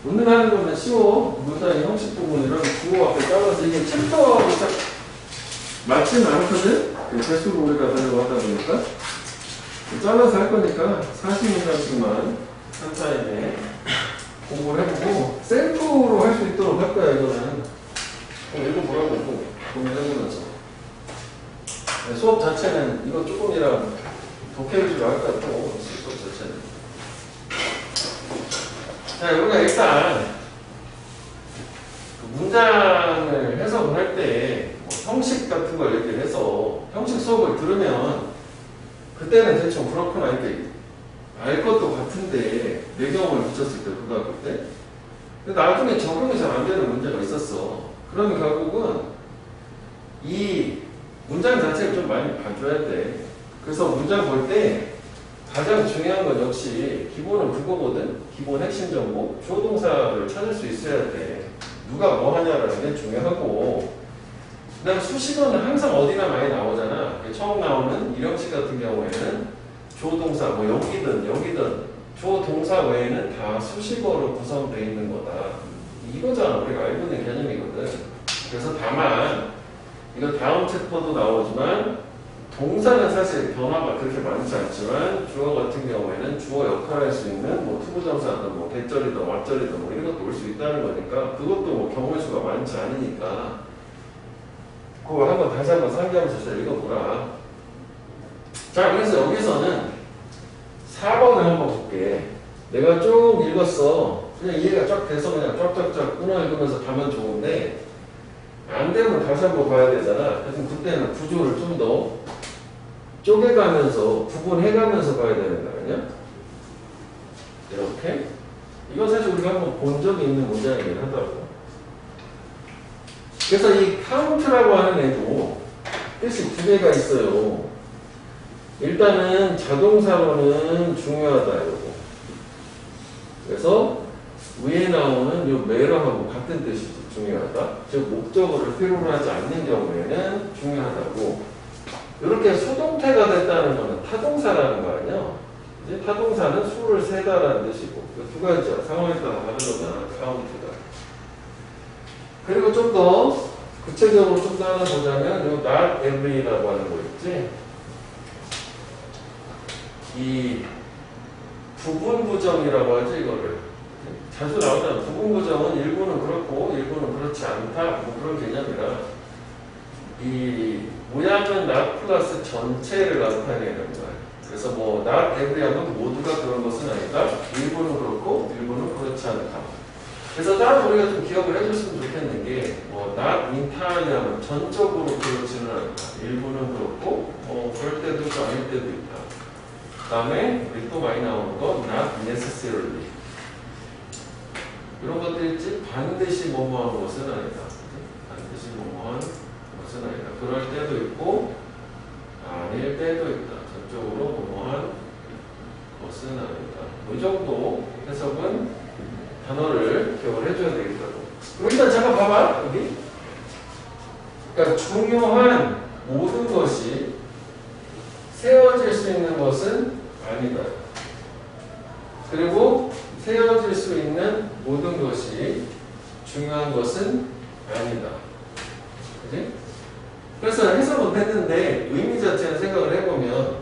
운전하는 거는 쉬워. 문장의 형식 부분이랑 주어 앞에 잘라서 이게 챕터하고 딱 맞지는 않거든? 개수로 우리가 하려고 하다 보니까. 잘라서 할 거니까 40문장씩만 한 타임에 공부를 해보고 셀프로 할 수 있도록 할 거야, 이거는. 읽어보라고 고민해보면서. 수업 자체는 이거 조금이랑 독해위주로 할 거야, 또. 수업 자체는. 자, 우리가 일단 그 문장을 해석을 할 때 뭐 형식 같은 걸 얘기를 해서 형식 수업을 들으면 그때는 대충 그렇구나 이렇게 알 것도 같은데 배경을 붙였을 때 고등학교 때 근데 나중에 적용이 잘 안 되는 문제가 있었어. 그러면 결국은 이 문장 자체를 좀 많이 봐줘야 돼. 그래서 문장 볼 때 가장 중요한 건 역시 기본은 그거거든. 기본 핵심 정보 주어 동사를 찾을 수 있어야 돼. 누가 뭐 하냐라는 게 중요하고 그 다음 수식어는 항상 어디나 많이 나오잖아. 처음 나오는 일형식 같은 경우에는 주어 동사 뭐 여기든 주어 동사 외에는 다 수식어로 구성되어 있는 거다. 이거잖아. 우리가 알고 있는 개념이거든. 그래서 다만 이거 다음 챕터도 나오지만 동사는 사실 변화가 그렇게 많지 않지만 주어 같은 경우에는 주어 역할을 할 수 있는 뭐 투부정사든 뭐 대절이든 왓절이든 뭐 이런 것도 올 수 있다는 거니까 그것도 뭐 경우의 수가 많지 않으니까 그거 한번 다시 한번 상기하면서 잘 읽어보라. 자, 그래서 여기서는 4번을 한번 볼게. 내가 쭉 읽었어. 그냥 이해가 쫙 돼서 그냥 쫙쫙쫙 끊어 읽으면서 가면 좋은데 안 되면 다시 한번 봐야 되잖아. 그래서 그때는 구조를 좀 더 쪼개가면서 구분해가면서 봐야 되는 거 아니야? 이렇게. 이건 사실 우리가 한번 본 적이 있는 문장이긴 하다고. 그래서 이 카운트라고 하는 애도 뜻이 두 개가 있어요. 일단은 자동사로는 중요하다 이러고. 그래서 위에 나오는 요 매러하고 같은 뜻이 중요하다. 즉 목적어를 필요로 하지 않는 경우에는 중요하다고. 이렇게 수동태가 됐다는 거는 타동사라는 거 아니야? 이제 타동사는 수를 세다라는 뜻이고 두 가지야. 상황에 따라 다르잖아. 카운트가. 그리고 좀 더 구체적으로 좀 더 하나 보자면 요 not every라고 하는 거 있지? 이 부분부정이라고 하지 이거를. 자주 나오잖아. 부분부정은 일부는 그렇고 일부는 그렇지 않다. 뭐 그런 개념이라 이 모양은 not 플러스 전체를 나타내는 거야. 그래서 뭐 not every 하면 모두가 그런 것은 아니다. 일부는 그렇고 일부는 그렇지 않다. 그래서 따로 우리가 좀 기억을 해줬으면 좋겠는 게 뭐 not entirely 하면 전적으로 그렇지는 않다. 일부는 그렇고 그럴 때도 있고 아닐 때도 있다. 그 다음에 우리 또 많이 나오는 거 not necessarily 이런 것들 있지. 반드시 뭐뭐한 것은 아니다. 반드시 뭐뭐한 것은 아니다. 그럴 때도 있고 아닐 때도 있다. 전적으로 뭐뭐한 것은 아니다. 이 정도 해석은 단어를 기억을 해줘야 되겠다고. 그럼 일단 잠깐 봐봐. 여기. 그러니까 중요한 모든 것이 세워질 수 있는 것은 아니다. 그리고 세워질 수 있는 모든 것이 중요한 것은 아니다. 그치? 그래서 해석은 했는데 의미 자체는 생각을 해보면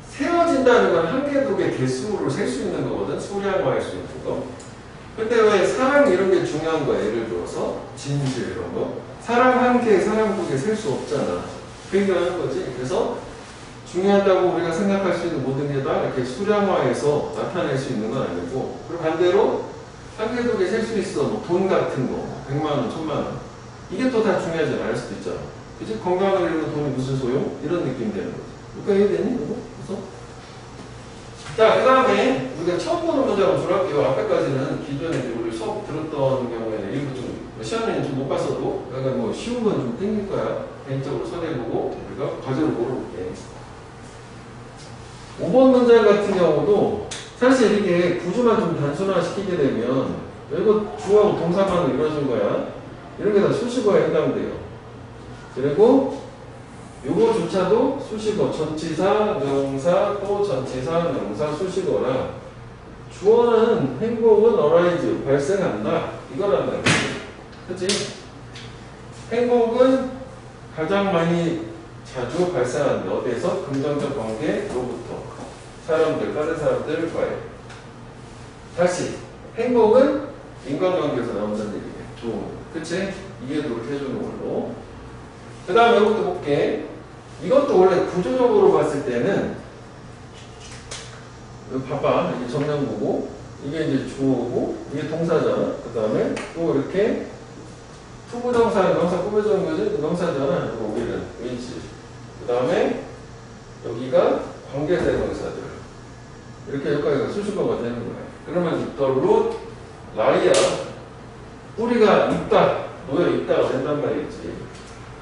세워진다는 건 한 개, 두 개 개수로 셀 수 있는 거거든. 수량화할 수 있는 거. 근데 왜 사랑 이런 게 중요한 거야. 예를 들어서 진실 이런 거. 사랑 한 개, 사랑 두 개 셀 수 없잖아. 그 얘기하는 거지. 그래서 중요하다고 우리가 생각할 수 있는 모든 게 다 이렇게 수량화해서 나타낼 수 있는 건 아니고 그리고 반대로 한 개, 두 개 셀 수 있어. 뭐 돈 같은 거. 100만 원, 1000만 원. 이게 또 다 중요하지 않을 수도 있잖아. 그치? 건강을 잃는 돈이 무슨 소용? 이런 느낌 되는 거지. 그러니까 해야 되니? 그래서 자, 그 다음에 우리가 처음 보는 문장으로 들어갈게요. 앞에까지는 기존에 우리 수업 들었던 경우에는 일부 좀 시간에는 좀 못 봤어도 약간 뭐 쉬운 건 좀 땡길 거야. 개인적으로 선해보고 우리가 과제로 물어볼게. 5번 문장 같은 경우도 사실 이게 구조만 좀 단순화시키게 되면 이거 주어하고 동사만 이루어진 거야. 이런 게 다 수식어에 해당돼요. 그리고 요거조차도 수식어, 전치사, 명사, 또 전치사, 명사, 수식어라 주어는 행복은 arise, 발생한다. 이거란 말이지. 그치? 행복은 가장 많이 자주 발생한다. 어디에서? 긍정적 관계로부터. 사람들, 다른 사람들과의. 다시. 행복은 인간관계에서 나온다는 얘기네. 좋은. 그치? 이해도를 해주는 걸로. 그 다음에 이것도 볼게. 이것도 원래 구조적으로 봤을 때는 여기 봐봐. 이게 정량구고 이게 이제 주어고 이게 동사잖아. 그 다음에 또 이렇게 투부정사, 명사 꾸며주는 거지? 명사잖아. 이거 우리는 왠지. 그 다음에 여기가 관계대명사들. 이렇게 여기까지가 수식어가 되는 거야. 그러면 the root lie야. 뿌리가 있다. 놓여 있다가 된단 말이지.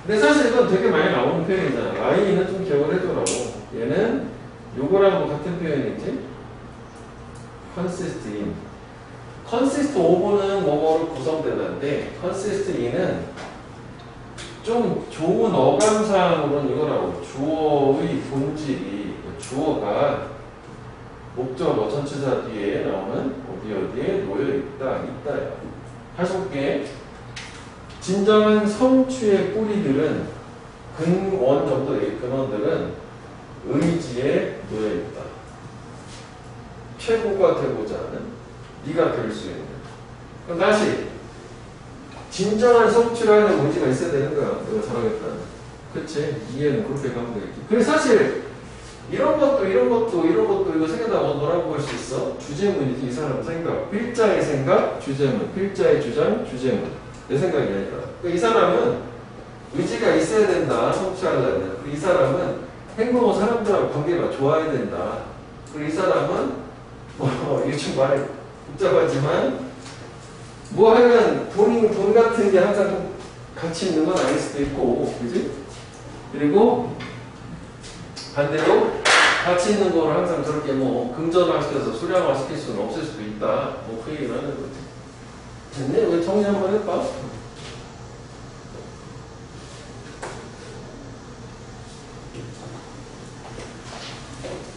근데 사실 이건 되게 많이 나오는 표현이잖아. lie는 좀 기억을 해두라고. 얘는 요거랑 뭐 같은 표현이지? consist in. consist of는 뭐뭐로 구성되는데 consist in은 좀 좋은 어감상으로는 이거라고. 주어의 본질이 주어가 목적어 전치사 뒤에 나오는 어디에 놓여있다, 있다야. 다시 볼게. 진정한 성취의 뿌리들은 근원 정도의 근원들은 의지에 놓여있다. 최고가 되고자 하는 네가 될 수 있는. 그럼 다시 진정한 성취를 하는 의지가 있어야 되는 거야. 내가 잘하겠다는. 그치? 이해는 그렇게 가면 되겠지. 그래서 사실 이런 것도 이거 세 개 다 뭐라고 볼 수 있어? 주제문이지. 이 사람 생각. 필자의 생각, 주제문. 필자의 주장, 주제문. 내 생각이 아니라. 이 사람은 의지가 있어야 된다. 성취하려면. 이 사람은 행복한 사람들하고 관계가 좋아야 된다. 이 사람은 이게 좀 말이 복잡하지만 뭐 하면 돈 같은 게 항상 가치 있는 건 아닐 수도 있고, 그지? 그리고 반대로 가치 있는 거를 항상 저렇게 뭐 금전화시켜서 수량화시킬 수는 없을 수도 있다. 뭐 그 얘기를 하는 거지. 됐네? 왜 정리 한번 해봐.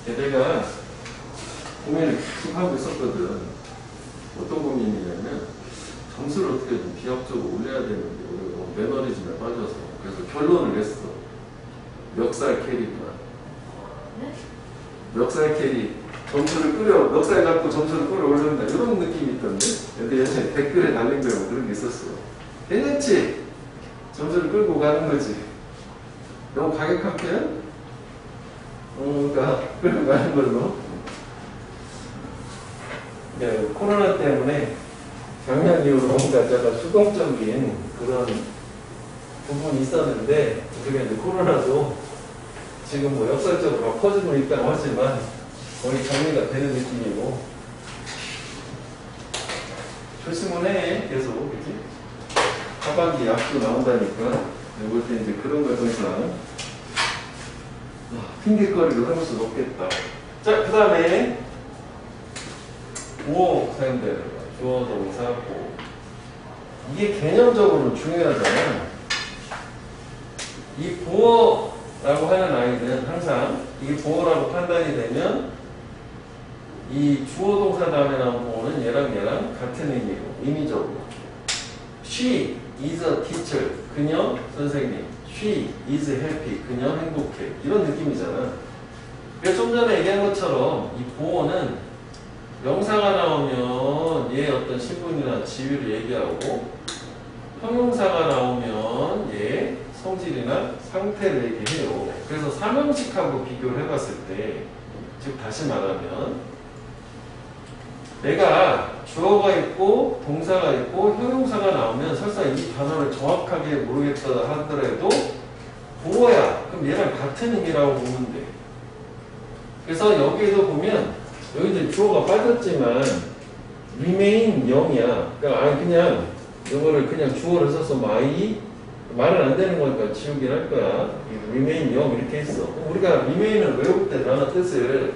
내가 고민을 계속 하고 있었거든. 어떤 고민이냐면 점수를 어떻게 좀 비합적으로 올려야 되는데 우리가 매너리즘에 빠져서 그래서 결론을 냈어. 멱살 캐리구나. 멱살 캐리. 멱살 갖고 점수를 끌어올린다. 이런 느낌이 있던데? 근데 예전에 댓글에 달린 거에 뭐 그런 게 있었어. 괜찮지? 점수를 끌고 가는 거지. 너무 과격한 표현? 그러니까 끌고 가는 걸로. 코로나 때문에 작년 이후로 뭔가 제가 수동적인 그런 부분이 있었는데, 우리가 이제 코로나도 지금 뭐 역설적으로 막 퍼지고 있다고 하지만 거의 정리가 되는 느낌이고, 조심은 해, 계속, 그치? 하반기 약도 나온다니까, 볼 때 이제 그런 걸 더 이상 핑계거리로 해볼 수는 없겠다. 자, 그 다음에 보호 사용되는 거야. 주어, 동사, 보호. 이게 개념적으로 중요하잖아. 이 보호라고 하는 아이는 항상 이게 보호라고 판단이 되면 이 주어, 동사 다음에 나온 보호는 얘랑 같은 의미로, 의미적으로. She is a teacher. 그녀 선생님. She is happy. 그녀 행복해. 이런 느낌이잖아. 그래서 좀 전에 얘기한 것처럼 이 보호는 명사가 나오면 얘 어떤 신분이나 지위를 얘기하고, 형용사가 나오면 얘 성질이나 상태를 얘기해요. 그래서 삼형식하고 비교를 해봤을 때, 즉 다시 말하면 내가 주어가 있고 동사가 있고 형용사가 나오면 설사 이 단어를 정확하게 모르겠다 하더라도 보호야. 그럼 얘랑 같은 의미라고 보면 돼. 그래서 여기에도 보면 여기 이제 주어가 빠졌지만 remain 0이야. 그러니까 그냥 이거를 그냥 주어를 써서 말은 안 되는 거니까 지우긴 할 거야. remain 0 이렇게 했어. 우리가 remain을 외울 때 단어 뜻을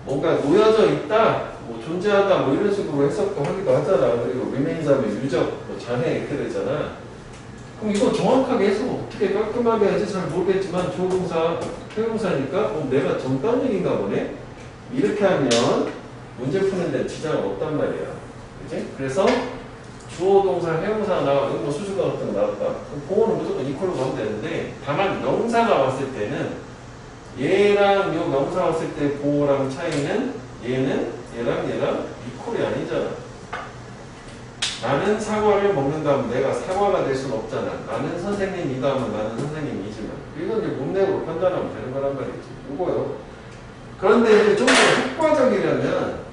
뭔가 놓여져 있다, 존재하다, 이런 식으로 해석도 하기도 하잖아. 그리고 remains 하면 유적, 잔해 이렇게 되잖아. 그럼 이거 정확하게 해서 어떻게 깔끔하게 할지 잘 모르겠지만 주어동사, 형용사니까 내가 정답 얘기인가 보네? 이렇게 하면 문제 푸는 데 지장은 없단 말이야. 그치? 그래서 주어, 동사, 해용사가 나와도 뭐 수식어 같은 거 나왔다. 그럼 보호는 무조건 이퀄로 가면 되는데 다만 명사가 왔을 때는 얘랑 요 명사 왔을 때 보호랑 차이는 얘는 얘랑 이퀄이 아니잖아. 나는 사과를 먹는다면 내가 사과가 될 수는 없잖아. 나는 선생님이다 하면 나는 선생님이지만 이건 이제 문맥으로 판단하면 되는 거란 말이지. 이거요. 그런데 이제 좀 더 효과적이려면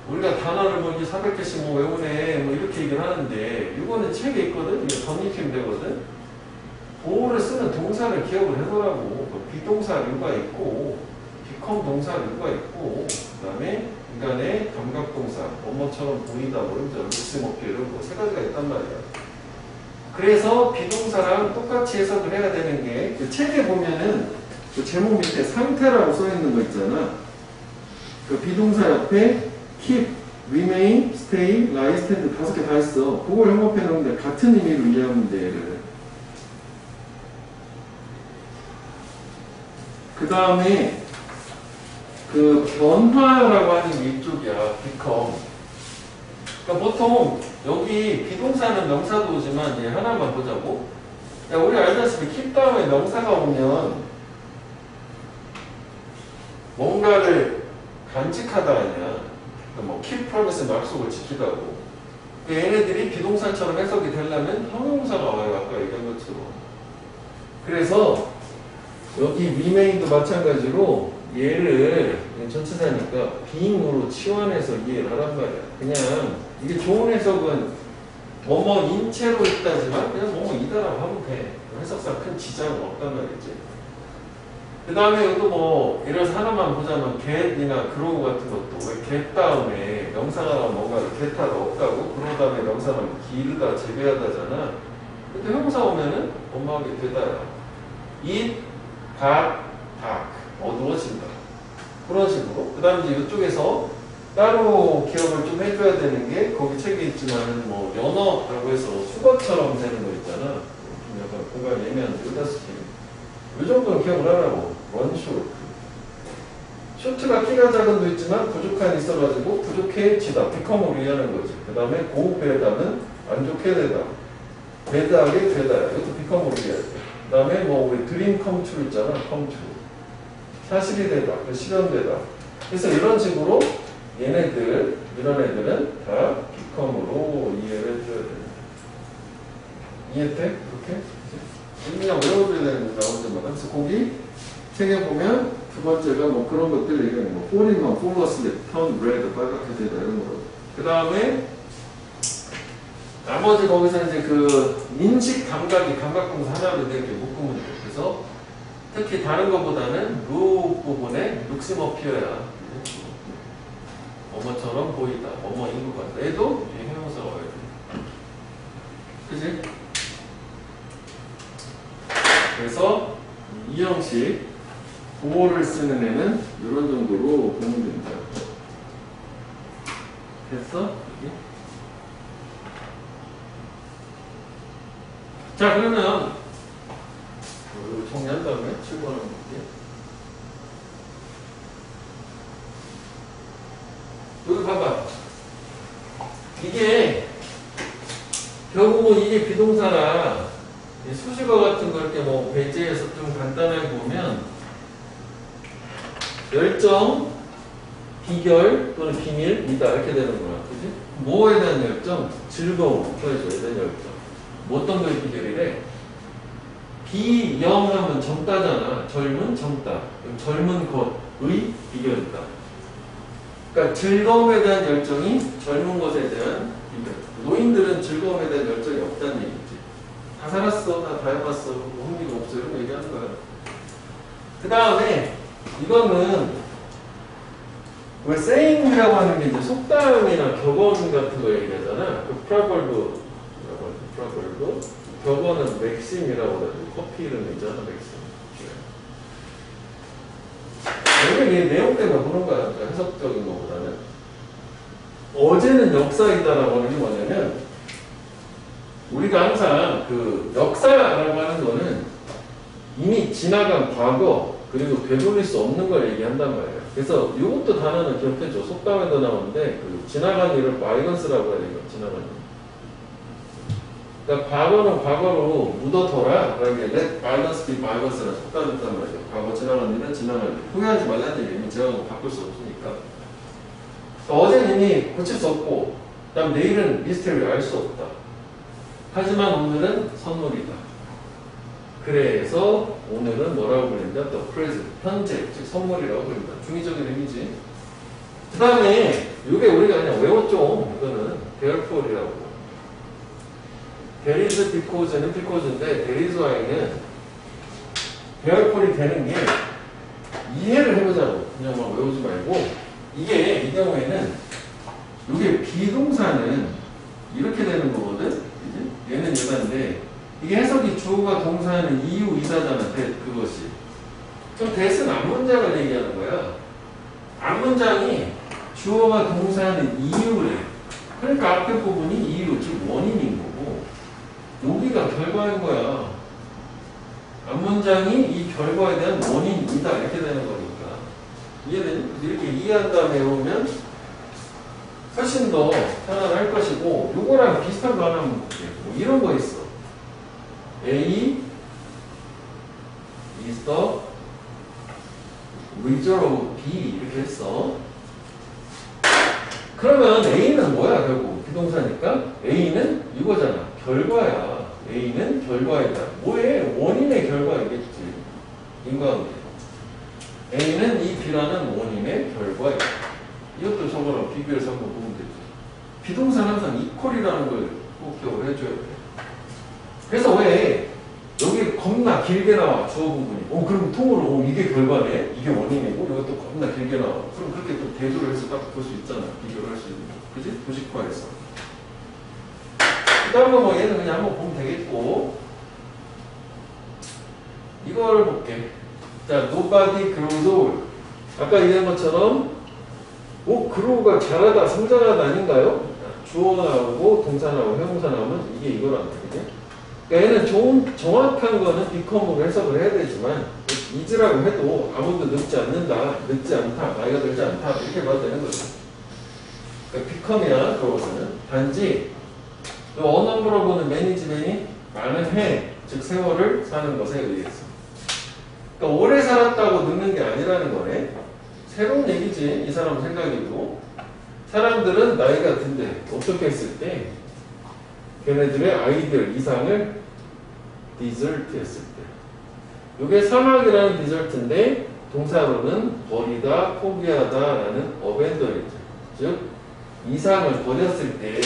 우리가 단어를 뭐 이제 400개씩 뭐 외우네 뭐 이렇게 얘기를 하는데 이거는 책에 있거든. 이거 덧입히면 되거든. 보호를 쓰는 동사를 기억을 해보라고. 비동사류가 있고 비컴 동사류가 있고 그 다음에 인간의 감각동사 뭐뭐처럼 보이다 뭐 이런 룩스먹기 이런 거 세 가지가 있단 말이야. 그래서 비동사랑 똑같이 해석을 해야 되는 게 그 책에 보면은 그 제목 밑에 상태라고 써 있는 거 있잖아. 그 비동사 옆에 keep, remain, stay, lie, stand 5개 다 있어. 그걸 협업해 놓는데 같은 의미로 이해하면 돼. 얘를. 그 다음에 그 변화라고 하는 게 이쪽이야. become. 그러니까 보통 여기 비동사는 명사도 오지만 얘 하나만 보자고. 야, 우리 알다시피 keep 다음에 명사가 오면 뭔가를 간직하다 아니야. 뭐 keep promise 약속을 지키다고. 얘네들이 비동사처럼 해석이 되려면 형용사가 와요. 아까 얘기한 것처럼. 그래서 여기 remain도 마찬가지로 얘를 전치사니까 being으로 치환해서 이해를 하란 말이야. 그냥 이게 좋은 해석은 뭐뭐 인체로 있다지만 그냥 뭐뭐 이다라고 하면 돼. 해석상 큰 지장은 없단 말이지. 그 다음에 여기도 뭐 예를 들어서 하나만 보자면 get이나 grow 같은 것도 왜 get 다음에 명사가 나오면 뭔가를 get하다 없다고 grow 다음에 명사는 기르다 재배하다잖아. 근데 형사 오면은 엄마하게 되다야. it got dark 어두워진다. 그런 식으로. 그 다음에 이제 이쪽에서 따로 기억을 좀 해줘야 되는 게 거기 책에 있지만 뭐 연어라고 해서 수거처럼 되는 거 있잖아. 좀 약간 공간이 애매한데 여기다 쓰기. 이 정도는 기억을 하라고. 원쇼트. 쇼트가 키가 작은 도 있지만 부족한 있어가지고 부족해지다. 비컴으로 이해하는 거지. 그 다음에 고배다는 안 좋게 되다. 배다하게 되다. 이것도 비컴으로 이해할 때. 그 다음에 뭐 우리 드림 컴투 있잖아. 컴투. 사실이 되다. 실현되다. 그래서 이런 식으로 얘네들, 이런 애들은 다 비컴으로 이해를 해줘야 돼. 이해돼? 그렇게? 그냥 외워줘야 되는 거 나올 때마다. 그래서 거기 책에 보면 두 번째가 뭐 그런 것들 얘기하는 거. fall asleep, turn red, 빨갛게 되다 이런 거. 그 다음에 나머지 거기서 이제 그 인식 감각이 감각동사 하나로 이렇게 묶으면 돼. 그래서 특히 다른 것보다는 룩 부분에 룩스머피어야. 뭐뭐처럼 보이다. 뭐뭐인 것 같다. 얘도 형용사가 와야 돼. 그치? 그래서 이 형식 보호를 쓰는 애는 이런 정도로 보면 됩니다. 됐어? 여기? 자, 그러면 정리한 다음에 7번을 볼게요. 여기 봐봐. 이게 결국은 이게 비동사라 수식어 같은 거 이렇게 뭐 배제해서 좀 간단하게 보면 열정, 비결 또는 비밀이다 이렇게 되는 거야. 그지? 뭐에 대한 열정? 즐거움. 그래줘야 되는 열정. 뭐 어떤 거에 비결이래? 비영하면 젊다잖아. 젊은 젊다. 그럼 젊은 것의 비결이다. 그러니까 즐거움에 대한 열정이 젊은 것에 대한 비결. 노인들은 즐거움에 대한 열정이 없다는 얘기지. 다 살았어, 다 해봤어, 뭐 흥미가 없어 이런 거 얘기하는 거야. 그 다음에 이거는 왜 saying이라고 하는 게 이제 속담이나 격언 같은 거 얘기하잖아. 그 프라벌브 격언은 맥심이라고 하죠. 커피 이름 있잖아, 맥심. 여기 내용 때문에 보는 거야. 그러니까 해석적인 것보다는. 어제는 역사이다라고 하는 게 뭐냐면 우리가 항상 그 역사라고 하는 거는 이미 지나간 과거 그리고 되돌릴 수 없는 걸 얘기한단 말이에요. 그래서 이것도 단어는 기억해줘. 속담에도 나오는데 그 지나간 일을 바이건스라고 해야 돼요. 지나간 일. 그러니까 과거는 과거로 묻어둬라. 그러게 let bygones be bygones라 속담이 있단 말이죠. 과거 지나간 일은 지나간 일. 후회하지 말라는 얘기는 제가 바꿀 수 없으니까. 어제는 이미 고칠 수 없고 그다음 내일은 미스테리를 알 수 없다. 하지만 오늘은 선물이다. 그래서 오늘은 뭐라고 부른다? The present, 현재, 즉 선물이라고 부른다. 중의적인 의미지. 그 다음에 이게 우리가 그냥 외웠죠. 이거는 therefore there is because는 because인데 there is why는 therefore이 되는 게 이해를 해보자고. 그냥 막 외우지 말고 이게 이 경우에는 이게 비동사는 이렇게 되는 거거든. 그치? 얘는 여자인데 이게 해석이 주어가 동사는 이유 이사잖아. 그것이. 그럼 that은 앞문장을 얘기하는 거야. 앞문장이 주어가 동사는 이유래. 그러니까 앞에 부분이 이유, 즉 원인인 거고 여기가 결과인 거야. 앞문장이 이 결과에 대한 원인이다. 이렇게 되는 거니까. 이해되니? 이렇게 이해한 다음에 오면 훨씬 더 편안할 것이고 요거랑 비슷한 거 하나 한번 볼게요. 뭐 이런 거 있어. A is the result of B 이렇게 했어. 그러면 A는 뭐야? 결국 비동사니까 A는 이거잖아. 결과야. A는 결과이다. 뭐해? 원인의 결과이겠지. 인과관계. A는 이 B라는 원인의 결과이다. 이것도 저거랑 비교해서 한번 보면 되지. 비동사는 항상 이퀄이라는 걸 꼭 기억을 해줘야 돼. 그래서 왜 여기 겁나 길게 나와 주어 부분이. 그럼 통으로 이게 결과네, 이게 원인이고 이것도 겁나 길게 나와. 그럼 그렇게 또 대조를 해서 딱 볼 수 있잖아. 비교를 할 수 있는 거. 그지? 도식화해서. 그 다음 거 뭐 얘는 그냥 한번 보면 되겠고 이걸 볼게. 자, nobody grows old. 아까 얘기한 것처럼 grow가 자라다, 성장하다 아닌가요? 주어 나오고 동사 나오고 형용사 나오면 이게 이거란 말이지. 그러니까 얘는 정확한 거는 become으로 해석을 해야 되지만 is라고 해도 아무도 늙지 않는다, 늙지 않다, 나이가 들지 않다 이렇게 봐도 되는 거죠. 그러니까 become이나 grow는 단지 언어로 보는 매니지맨이 많은 해, 즉 세월을 사는 것에 의해서. 그러니까 오래 살았다고 늙는 게 아니라는 거네. 새로운 얘기지. 이 사람 생각이고. 사람들은 나이가 든데 어떻게 했을 때 걔네들의 아이들 이상을 디저트 했을 때. 이게 사막이라는 디저트인데 동사로는 버리다, 포기하다 라는 어벤더이죠. 즉 이상을 버렸을 때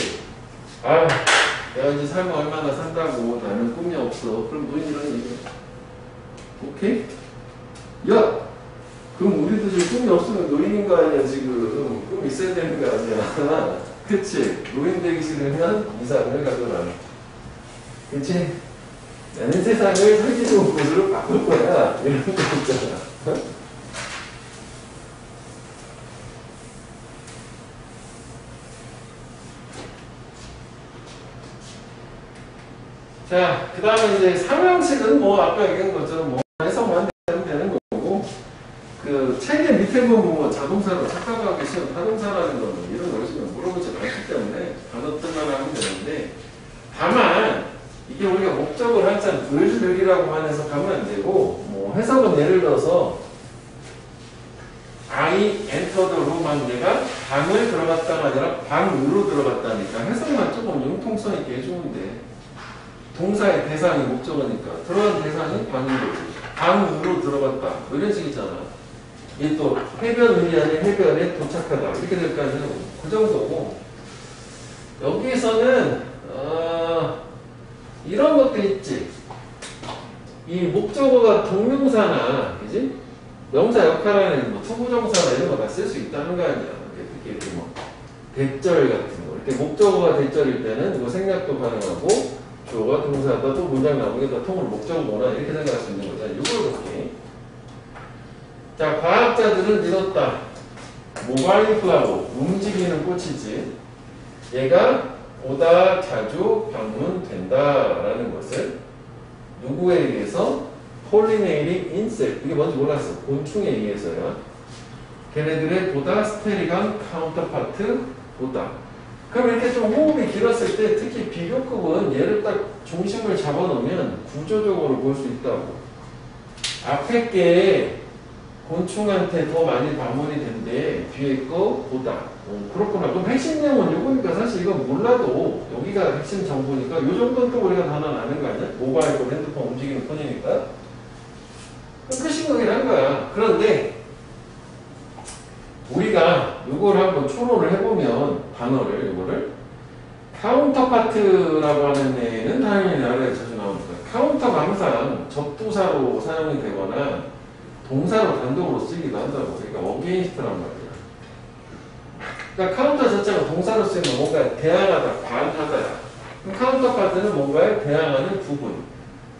내가 이제 삶을 얼마나 산다고 나는 꿈이 없어. 그럼 노인이라는 얘기야. 오케이? 야! 그럼 우리도 지금 꿈이 없으면 노인인 거 아니야, 지금. 꿈이 있어야 되는 거 아니야. 그치? 노인 되기 싫으면 이상을 가져라. 그치? 나는 세상을 살기 좋은 곳으로 바꿀 거야. 이런 거 있잖아. 자, 그 다음에 이제 상황식은 아까 얘기한 것처럼 해석만 되면 되는 거고, 그 책의 밑에 보면 자동사로 착각하기 쉬운 타동사라는 거는 이런 거 요즘에 물어보지 않기 때문에 단어들만 하면 되는데, 다만 이게 우리가 목적을 항상 을이라고만 해석하면 안 되고, 해석은 예를 들어서 I entered room만 내가 방을 들어갔다가 아니라 방으로 들어갔다니까 해석만 조금 융통성 있게 해주면 돼. 동사의 대상이 목적어니까 들어간 대상이 방인 거지. 방으로 들어갔다. 이런 식이잖아. 이게 또 해변 의미 아닌 해변에 도착하다. 이렇게 될 거 아니에요. 그 정도고. 여기에서는 이런 것도 있지. 이 목적어가 동명사나 그지? 명사 역할하는 투부정사나 이런 거 다 쓸 수 있다는 거 아니야. 이렇게 대절 같은 거. 이렇게 목적어가 대절일 때는 생략도 가능하고 주어가 동사다 또 문장 나오는 게 다 통으로 목적어구나 이렇게 생각할 수 있는 거잖아. 이걸 볼게. 자, 과학자들은 믿었다. 모바일 플라워, 움직이는 꽃이지. 얘가 보다 자주 방문된다라는 것을 누구에 의해서? 폴리네이링 인섹트. 이게 뭔지 몰랐어. 곤충에 의해서야. 걔네들의 보다 스테리감 카운터파트 보다. 그럼 이렇게 좀 호흡이 길었을 때 특히 비교급은 얘를 딱 중심을 잡아놓으면 구조적으로 볼 수 있다고. 앞에 게 곤충한테 더 많이 방문이 된대. 뒤에 거 보다. 그렇구나. 그럼 핵심 내용은 요거니까 사실 이건 몰라도 여기가 핵심 정보니까 요 정도는 또 우리가 다 아는 거 아니야? 모바일 폰, 핸드폰 움직이는 폰이니까. 그럼 끝인 거긴 한 거야. 그런데 우리가 요걸 한번 초론을 해보면 단어를 요거를 카운터파트라고 하는 애는 당연히 나라에 자주 나옵니다. 카운터가 항상 접두사로 사용이 되거나 동사로 단독으로 쓰기도 한다고. 그러니까 어게인스트란 말이야. 그러니까 카운터 자체가 동사로 쓰이면 뭔가 대항하다, 반하다. 그럼 카운터파트는 뭔가에 대항하는 부분.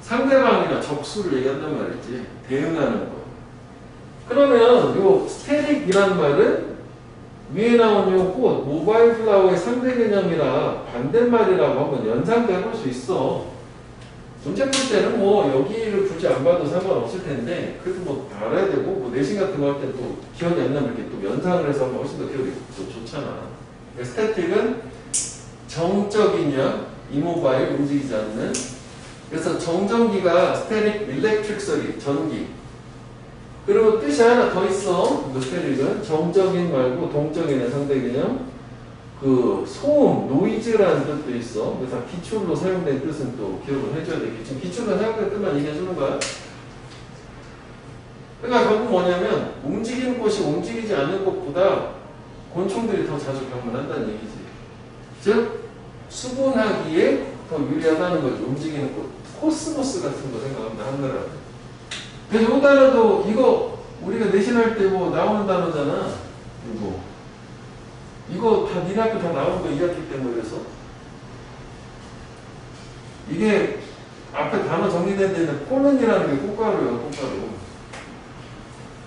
상대방이나 적수를 얘기한단 말이지. 대응하는 거. 그러면 요 스테릭이란 말은 위에 나온 요 꽃, 모바일 플라워의 상대 개념이라 반대말이라고 한번 연상도 해볼 수 있어. 문제 풀 때는 뭐 여기를 굳이 안 봐도 상관없을 텐데 그래도 뭐 알아야 되고 뭐 내신 같은 거 할 때 또 기억이 안 나면 이렇게 또 연상을 해서 하면 훨씬 더 기억이 더 좋잖아. 스태틱은 정적이냐 이모바일 움직이지 않는. 그래서 정전기가 스테릭 일렉트릭 소리 전기. 그리고 뜻이 하나 더 있어. 스테릭은 정적인 말고 동적인의 상대 개념. 그 소음, 노이즈라는 뜻도 있어. 그래서 기출로 사용된 뜻은 또 기억을 해줘야 돼. 지금 기출로 사용된 뜻만 얘기해주는 거야. 그러니까 결국 뭐냐면 움직이는 곳이 움직이지 않는 곳보다 곤충들이 더 자주 방문한다는 얘기지. 즉 수분하기에 더 유리하다는 거지. 움직이는 곳. 코스모스 같은 거 생각합니다. 한글은. 그래서 이 단어도 이거 우리가 내신할 때 뭐 나오는 단어잖아. 이거 다 니네 학교 다 나온 거 이 학기 때문에 그래서 이게 앞에 단어 정리된 데는 폴른이라는 게 꽃가루예요. 꽃가루.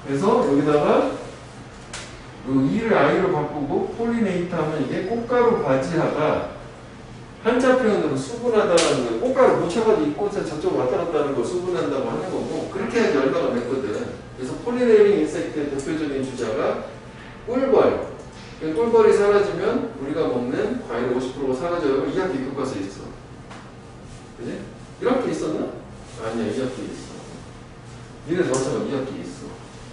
그래서 여기다가 이를 아이로 바꾸고 폴리네이트 하면 이게 꽃가루 바지하다. 한자 표현으로 수분하다라는 거예요. 꽃가루 묻혀가지고 이 꽃에 저쪽 왔다 갔다 하는 걸 수분한다고 하는 거고 그렇게 해야지 얼마가 맺거든. 그래서 폴리네이링 인섹트의 대표적인 주자가 꿀벌. 꿀벌이 사라지면 우리가 먹는 과일 50%가 사라져요. 2학기 교과서에 있어. 그지? 1학기 있었나? 아니야, 2학기 있어. 니네 저처럼 2학기 있어.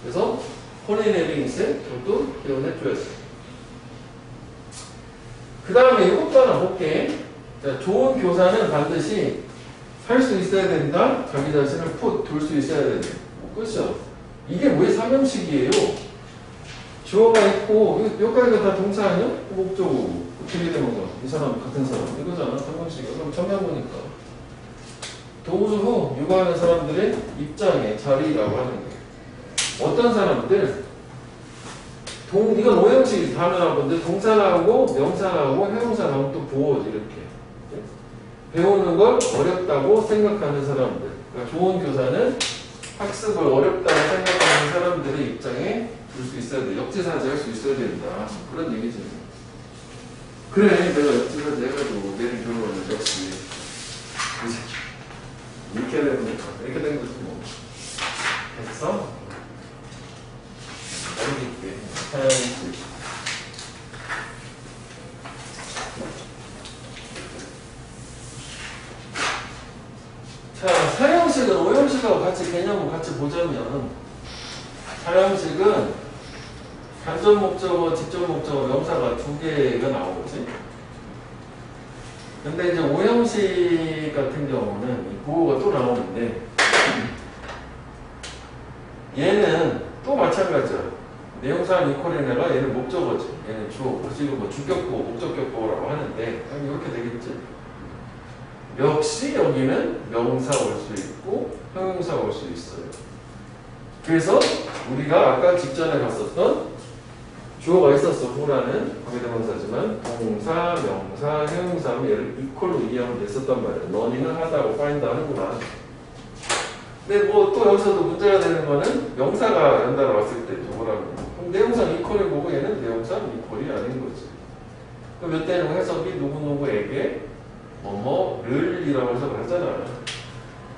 그래서 폴리네이링 인섹트 저도 기억을 해줘야지. 그 다음에 이것도 하나 볼게. 자, 좋은 교사는 반드시 할 수 있어야 된다. 자기 자신을 둘 수 있어야 된다. 끝이죠. 이게 왜 삼형식이에요? 주어가 있고 여기까지가 다 동사 아니야? 목적어고 어떻게 되는 거야? 이 사람 같은 사람 이거잖아. 삼형식이야. 그럼 정리한 거니까. 도우수 후 육아하는 사람들의 입장의 자리라고 하는 게 어떤 사람들 이건 오형식이 다 나온 건데 동사 나오고 명사 나오고 형용사 나오면 또 보어지 이렇게. 배우는 걸 어렵다고 생각하는 사람들. 그러니까 좋은 교사는 학습을 어렵다고 생각하는 사람들의 입장에 둘 수 있어야 돼. 역지사지 할 수 있어야 된다. 그런 얘기지. 그래, 내가 역지사지 해가지고 내일 결론은 역시 그치? 이렇게 되는 거니까. 이렇게 되는 거지 뭐. 됐어? 어렵게 사양식. 자, 사형식은 오형식하고 같이 개념을 같이 보자면 사형식은 간접 목적어, 직접 목적어, 명사가 두 개가 나오지. 근데 이제 오형식 같은 경우는 이 보호가 또 나오는데 얘는 또 마찬가지야. 내용사는 이퀄이네가 얘는 목적어지. 얘는 주어. 지금 뭐 주격보, 목적격보라고 하는데 이렇게 되겠지. 역시 여기는 명사 올 수 있고 형용사 올 수 있어요. 그래서 우리가 아까 직전에 봤었던 주어가 있었어. 후라는 관계대명사지만 동사, 명사, 형용사 하면 얘를 이퀄로 이해하면 됐었단 말이야. 러닝을 하다고 find 하는구나. 근데 뭐 또 여기서도 문제가 되는 거는 명사가 연달아 왔을 때 누구라고. 그럼 내용상 이퀄을 보고 얘는 내용상 이퀄이 아닌 거지. 그럼 몇 대는 해석이 누구누구에게 뭐뭐를 이라고 해석을 하잖아.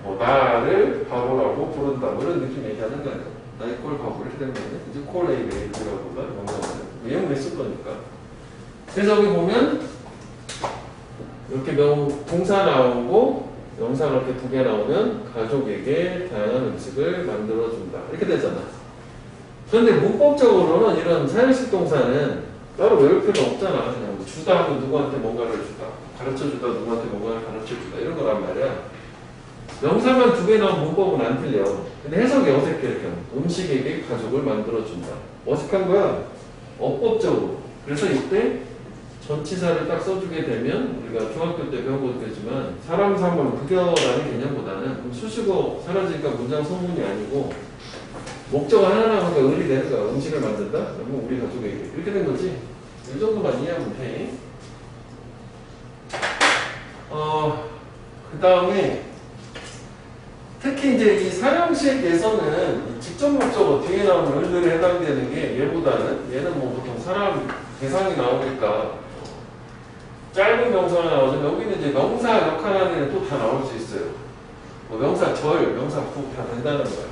뭐 나를 바보라고 부른다. 그런 느낌 얘기하는 거야. 나의 꼴 과거 이렇게 되는 거네. 이제 콜 A 베이비라고 보다 명사는 예문에 쓸 거니까. 그래서 여기 보면 이렇게 동사 나오고 명사가 이렇게 두 개 나오면 가족에게 다양한 음식을 만들어준다 이렇게 되잖아. 그런데 문법적으로는 이런 사용식 동사는 따로 외울 필요 없잖아. 그냥 주다 하면 누구한테 뭔가를 주다, 가르쳐주다 누구한테 뭔가를 가르쳐주다 이런 거란 말이야. 명사만 두 개 나오면 문법은 안 틀려. 근데 해석이 어색해. 이렇게 음식에게 가족을 만들어준다. 어색한 거야. 어법적으로. 그래서 이때 전치사를 딱 써주게 되면 우리가 중학교 때 배운 것도 있지만 사람 사물 급여라는 개념보다는 수식어 사라지니까 문장 소문이 아니고 목적어 하나 나오니까 을이 되는 거야. 음식을 만든다? 그러면 우리 가족에게 이렇게 된 거지. 이 정도만 이해하면 돼. 그 다음에 특히 이제 이 사형식에서는 직접 목적어 뒤에 나오는 을들에 해당되는 게 얘보다는 얘는 뭐 보통 사람 대상이 나오니까 짧은 명사가 나오지만 여기는 이제 명사 역할 안에는 또 다 나올 수 있어요. 뭐 명사 절, 명사 부 다 된다는 거야.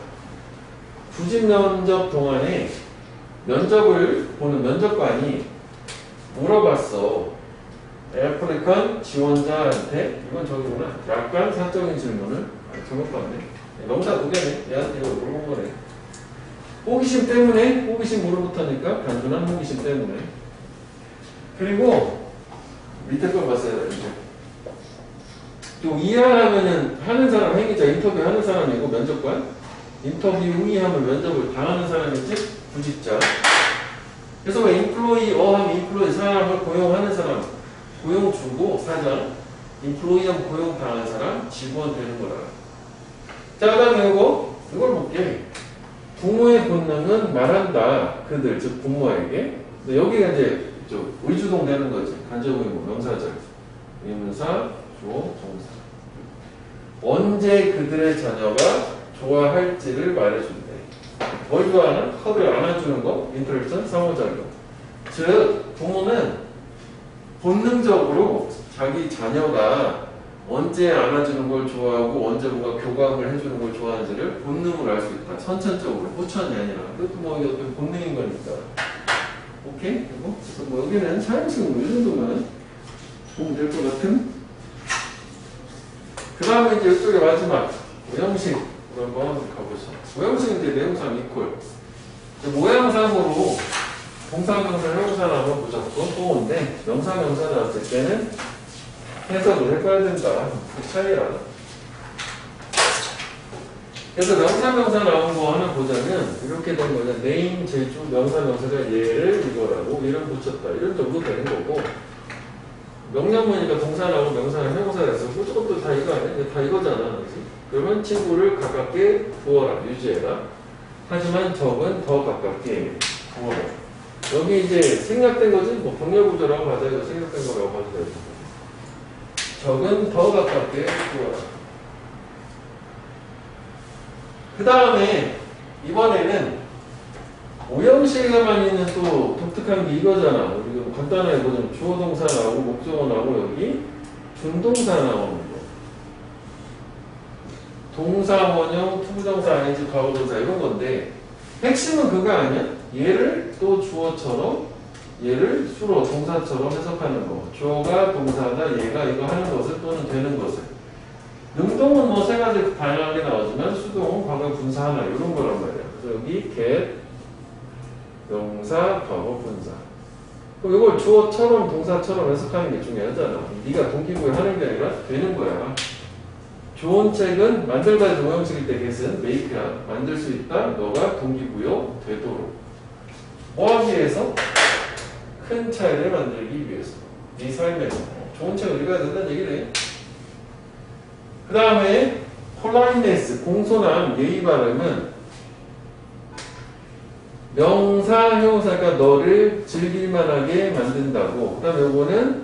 구직 면접 동안에 면접을 보는 면접관이 물어봤어. 애플리컨 지원자한테 이건 저기구나. 약간 사적인 질문을 잘못 봤네. 명사 두 개네. 얘한테 이거 물어본 거네. 호기심 때문에 호기심 물어붙으니까 단순한 호기심 때문에. 그리고 밑에 걸 봤어요. 또 이해하면은 하는 사람 행위자 인터뷰 하는 사람이고 면접관 인터뷰 응의하면 면접을 당하는 사람이지 구직자. 그래서 왜 인플로이어 하면 인플로이 사람을 고용하는 사람 고용주고 사장 인플로이 하면 고용당한 사람 직원 되는 거라. 자 그다음에 이걸 볼게. 부모의 본능은 말한다. 그들 즉 부모에게. 근데 여기가 이제 의주동 되는 거지. 간접의무, 명사절. 의문사, 주어, 동사. 언제 그들의 자녀가 좋아할지를 말해준대. 뭘 좋아하나? 허를 안아주는 거, 인터랙션, 상호작용. 즉, 부모는 본능적으로 자기 자녀가 언제 안아주는 걸 좋아하고 언제 뭔가 교감을 해주는 걸 좋아하는지를 본능으로 알 수 있다. 선천적으로, 후천이 아니라. 그것도 뭐 어떤 본능인 거니까. 오케이? 그리고 그래서 뭐 여기는 사용식으로 이 정도만 보면 될 것 같은. 그 다음에 이제 이쪽에 마지막 모형식으로 한번 가보죠. 모형식은 이제 내용상 이퀄. 모양상으로 동사명사, 형용사 나오면 무조건 또인데 명사명사 나왔을 때는 해석을 해봐야 된다. 그 차이라. 그래서 명사명사 나온 거 하나 보자면 이렇게 된 거냐. 네임, 제주, 명사명사가 얘를 이거라고 얘를 붙였다. 이런 정도 되는 거고 명령문이니까 동사 나오고 명사나 형용사가 있어. 무조건 또 다 이거 아니야? 다 이거잖아. 그치? 그러면 친구를 가깝게 두어라. 유지해라. 하지만 적은 더 가깝게 두어라. 여기 이제 생략된 거지? 뭐 병렬구조라고 받아야 돼. 생략된 거라고 봐도 되고. 적은 더 가깝게 두어라. 그 다음에 이번에는 오형식에만 있는 또 독특한 게 이거잖아. 우리가 간단하게 보자면 주어 동사 나오고 목적어 나오고 여기 준동사 나오는 거. 동사, 원형, 투부정사, ing, 과거동사 이런 건데 핵심은 그거 아니야? 얘를 또 주어처럼 얘를 수로 동사처럼 해석하는 거. 주어가 동사다 얘가 이거 하는 것을 또는 되는 것을. 능동은 뭐 세 가지 다양하게 나오지만 수동은 과거 분사 하나 이런 거란 말이야. 그래서 여기 get, 명사, 과거 분사. 그럼 이걸 주어처럼 동사처럼 해석하는 게 중요하잖아. 네가 동기부여 하는 게 아니라 되는 거야. 좋은 책은 만들다 오형식일 때 get은 make야. 만들 수 있다. 너가 동기부여 되도록. 뭐 하기 위해서? 큰 차이를 만들기 위해서. 네 삶에 좋은 책을 읽어야 된다는 얘기네. 그 다음에 폴라이네스, 공손함, 예의 바름은 명사, 형용사가 너를 즐길만하게 만든다고. 그 다음에 요거는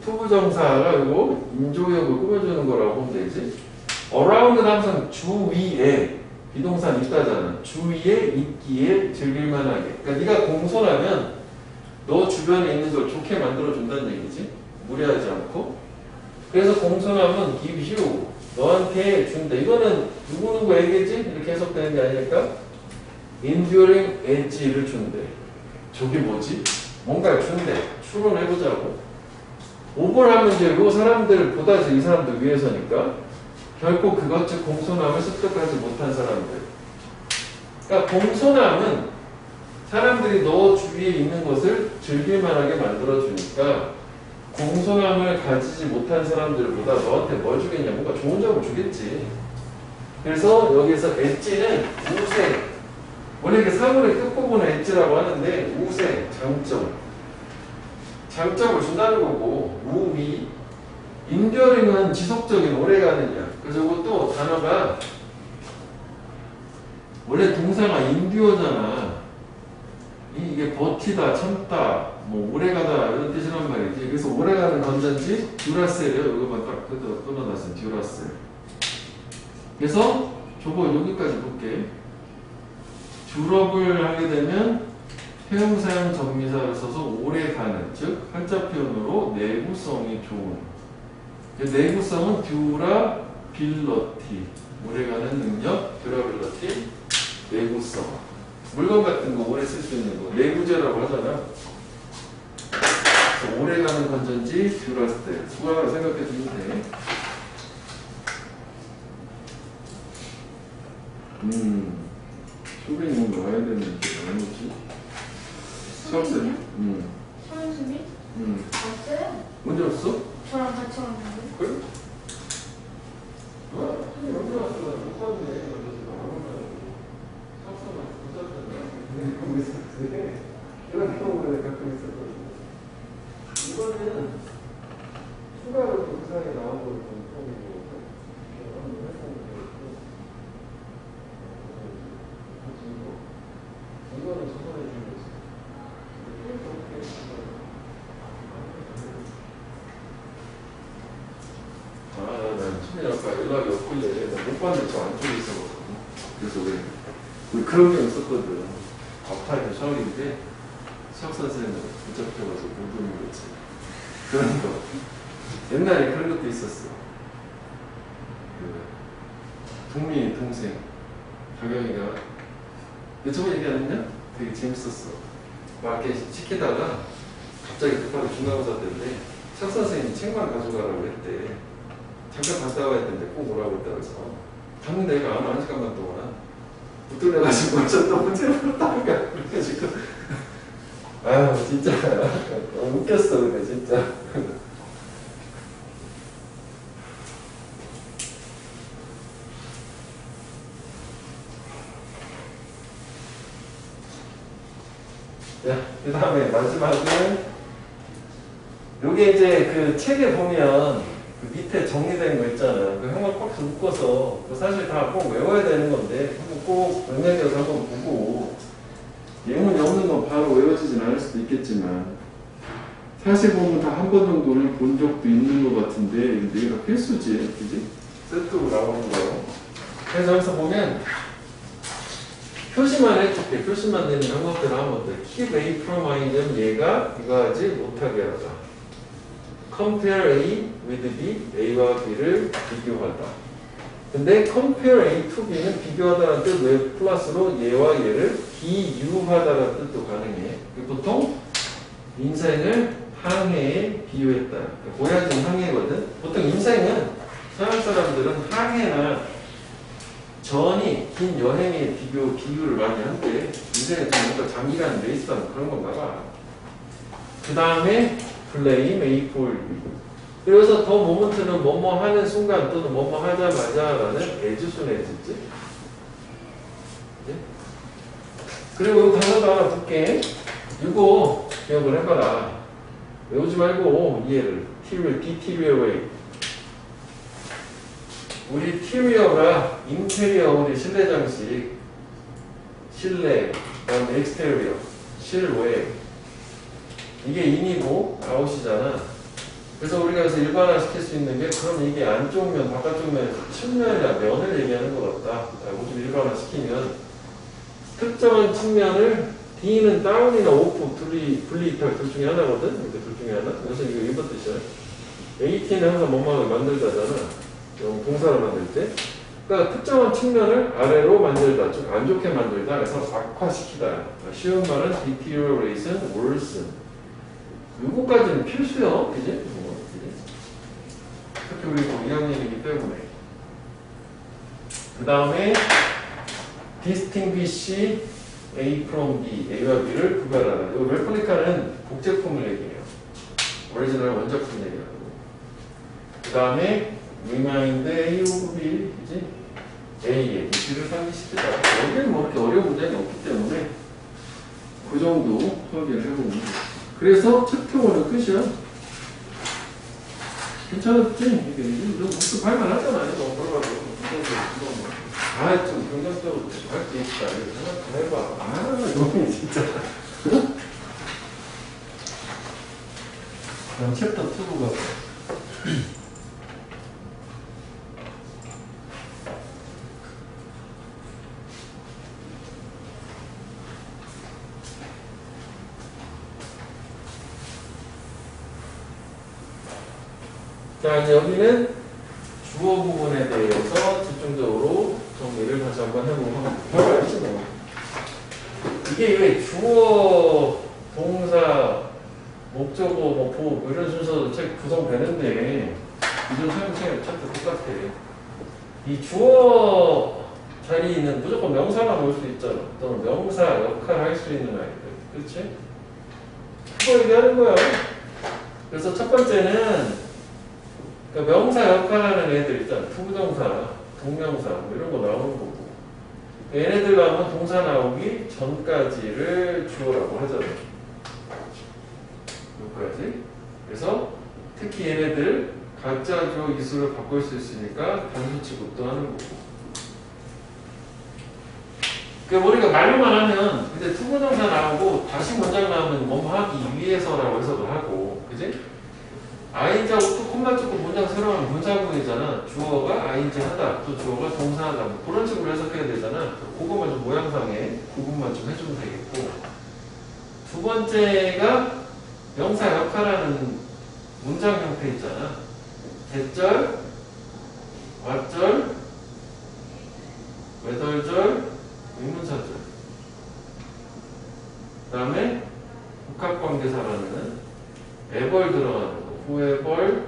투부정사가 요거 인조역을 꾸며주는 거라고 보면 되지. around는 항상 주위에 비동사는 있다잖아. 주위에 있기에 즐길만하게. 그러니까 네가 공손하면 너 주변에 있는 걸 좋게 만들어준다는 얘기지. 무리하지 않고. 그래서 공손함은 give you. 너한테 준다. 이거는 누구누구에게지? 이렇게 해석되는 게 아닐까? enduring edge를 준대. 저게 뭐지? 뭔가를 준대. 추론해보자고. 오버하면 이제 요 사람들보다 이 사람들 위해서니까 결코 그것 즉 공손함을 습득하지 못한 사람들. 그러니까 공손함은 사람들이 너 주위에 있는 것을 즐길만하게 만들어주니까 공손함을 가지지 못한 사람들보다 너한테 뭘 주겠냐? 뭔가 좋은 점을 주겠지. 그래서 여기서 엣지는 우세. 원래 이게 사물의 끝부분을 엣지라고 하는데 우세, 장점. 장점을 준다는 거고 우위. 인듀어링은 지속적인 오래가느냐. 그래서 이것도 단어가 원래 동사가 인듀어잖아. 이게 버티다, 참다, 뭐 오래가다 이런 뜻이란 말이지. 그래서 오래가는 건전지 듀라셀이요. 이거만 딱 끊어놨어요. 듀라셀. 그래서 저거 여기까지 볼게. 듀럽을 하게 되면 회용사용 전미사를 써서 오래가는, 즉 한자 표현으로 내구성이 좋은. 내구성은 듀라빌러티, 오래가는 능력, 듀라빌러티, 내구성. 물건 같은 거 오래 쓸 수 있는 거 내구재라고 하잖아. 그래서 오래가는 건전지 듀라셀. 수학을 생각해 주면 돼. 소변이 뭔가 와야 되는데 안 오지? 수학생. 손수미? 왔어요? 언제 왔어? 저랑 같이 왔는데. 그래? 언제 왔어? 못 봤네. 수학생만 못 봤잖아. 그러고 있었는데 이런 경우가 가끔 있었거든. 이거는 추가로 동사에 나온 걸 좀 보고 이거는 저번에 준 거지. 난 처음에 아까 연락이 없길래 못 봤는데 저 안쪽에 있어가지고. 그래서 우리 그런 게 있었거든. 밥타임 수학인데 수학 선생님은 붙잡혀가지고 못 보는 거지. 그런 거. 옛날에 그런 것도 있었어. 동민이 동생 박영이가 저번에 얘기 안 했냐? 되게 재밌었어. 막 이렇게 시키다가 갑자기 급하게 중간고사 때인데 차 선생님이 책만 가져가라고 했대. 잠깐 갔다 와야 되는데 꼭 오라고 했다 그래서 갔는데 애가 안 와, 1시간만 동안 붙들려가지고 저또 문제를 풀었다가 그래가지고 아유 진짜 웃겼어. 근데 진짜 자, 그 다음에 마지막은 요게 이제 그 책에 보면 그 밑에 정리된 거 있잖아. 그 형을 꽉 묶어서 그 사실 다 꼭 외워야 되는 건데 한번 꼭 응용해서 한번 보고 예문이 없는 건 바로 외워지진 않을 수도 있겠지만 사실 보면 다 한 번 정도는 본 적도 있는 것 같은데 근데 얘가 필수지, 그지? 세트로 나오는 거예요. 그래서 여기서 보면 표시만 해줄게. 표시만 되는 방법대로 하면 돼. Keep A from I는 얘가 이거 하지 못하게 하다. Compare A with B, A와 B를 비교하다. 근데 Compare A to B는 비교하다라는 뜻 왜 플러스로 얘와 얘를 비유하다라는 뜻도 가능해. 보통 인생을 항해에 비유했다. 보여진 항해거든. 보통 인생은 서양 사람들은 항해나 전이 긴 여행에 비유를 많이 한대. 인생에 좀 뭔가 장기간 레이스하는 그런 건가 봐. 그 다음에 blame A for B. 그래서 더 모먼트는 뭐뭐 하는 순간 또는 뭐뭐 하자마자 라는 애주순의 애지지. 그리고 이거 단어도 하나 볼게. 이거 기억을 해봐라. 외우지 말고 이해를. deteriorate. 우리 티리어가 인테리어, 우리 실내 장식, 실내, 그다음에 엑스테리어, 실외. 이게 인이고 아웃이잖아. 그래서 우리가 여기서 일반화 시킬 수 있는 게 그럼 이게 안쪽 면, 바깥쪽 면에서 측면이나 면을 얘기하는 것 같다. 라고 좀 일반화 시키면 특정한 측면을 D는 다운이나 오프, 분리이탈 둘 중에 하나거든. 근데 둘 중에 하나. 그래서 이거 일본 뜻이야. AT는 항상 뭐뭐를 만들다잖아. 동사를 만들 때. 그러니까 특정한 측면을 아래로 만들다, 즉 안 좋게 만들다, 그래서 악화시키다. 쉬운 말은 deterioration, worsen. 요거까지는 필수요, 그지? 특히 우리 2학년이기 때문에. 그 다음에 distinguish A from B, A와 B를 구별하다. 이 레플리카는 복제품을 얘기해요. 오리지널 원작품 얘기하고. 그 다음에 remind A of B, 그지? A의 B를 상기시키다. 여기는 뭐 그렇게 어려운 문제는 없기 때문에 그 정도 수업을 해보면 돼요. 그래서 첫 교원은 끝이야. 괜찮았지? 이게 무슨 할만하잖아요. 너무 벌어가지고. 아, 좀 긍정적으로 할 수 있다. 이렇게 생각 좀 해봐. 아, 이거 진짜. 그럼 챕터 2가. 자, 이제 여기는 주어 부분에 대해서 집중적으로 정리를 다시 한번 해보면 별거 아니지 뭐. 이게 왜 주어, 동사, 목적어, 뭐 보호 이런 순서로 책 구성되는데 이전 사용책이 참 똑같아. 이 주어 자리는 무조건 명사가 올 수 있잖아. 또는 명사 역할을 할 수 있는 아이들. 그렇지? 그거 얘기하는 거야. 그래서 첫 번째는 그러니까 명사 역할하는 애들 있잖아. 부정사, 동명사 뭐 이런 거 나오는 거고. 얘네들 나오면 동사 나오기 전까지를 주어라고 하잖아. 여기까지. 그래서 특히 얘네들 가짜 주어 이수를 바꿀 수 있으니까 단수 취급도 하는 거고. 그러니까 우리가 말로만 하면 근데 투부정사 나오고 다시 문장 나오면 뭐뭐 하기 위해서라고 해석을 하고, 그지? 아인자하고 또 콤마 찍고 문장 새로 하면 문사구이잖아. 주어가 아인자 하다, 또 주어가 동사하다. 뭐 그런 식으로 해석해야 되잖아. 그것만 좀 모양상에 구분만 좀 해주면 되겠고. 두 번째가 명사 역할하는 문장 형태 있잖아. 대절, 왓절, 외덜절, 의문사절. 그 다음에 복합관계사라는 에벌 들어가는 거. whoever,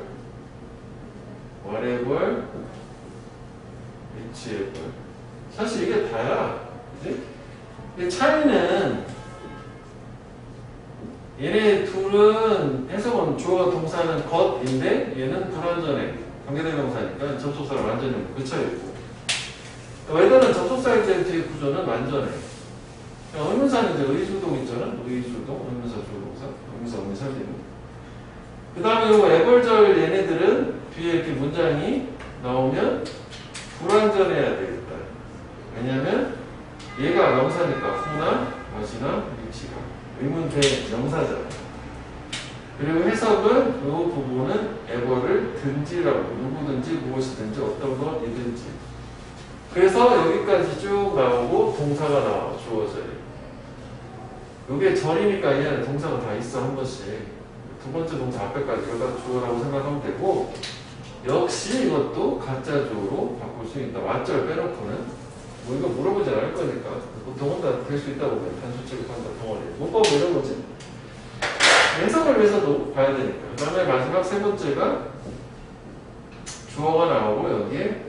whatever, whichever. 사실 이게 다야. 그치? 근데 차이는 얘네 둘은 해석은 주어가 동사는 것인데 얘는 불완전해. 관계대명사니까 접속사를 완전히 그쳐있고. 웨더는 접속사일 뒤에 구조는 완전해. 의문사는 이제 의주동 있잖아. 의주동, 의문사 주어동사, 의문사 의문사되는. 그 다음에 요 애벌절 얘네들은 뒤에 이렇게 문장이 나오면 불완전해야 되겠다. 왜냐면 얘가 명사니까 후나 것이나 위치가 의문 대 명사잖아. 그리고 해석은 이 부분은 애벌을 든지라고, 누구든지 무엇이든지 어떤 것이든지. 그래서 여기까지 쭉 나오고 동사가 나와. 주어절이. 이게 절이니까 얘는 동사가 다 있어. 한 번씩. 두 번째 동사 앞에까지 여기다 주어라고 생각하면 되고, 역시 이것도 가짜 주어로 바꿀 수 있다. 왓절 빼놓고는. 뭐 이거 물어보지 않을 거니까. 보통은 다 될 수 있다고 봐요. 단수 취급한다. 덩어리. 문법 뭐 이런 거지. 해석을 위해서도 봐야 되니까. 그 다음에 마지막 세 번째가 주어가 나오고 여기에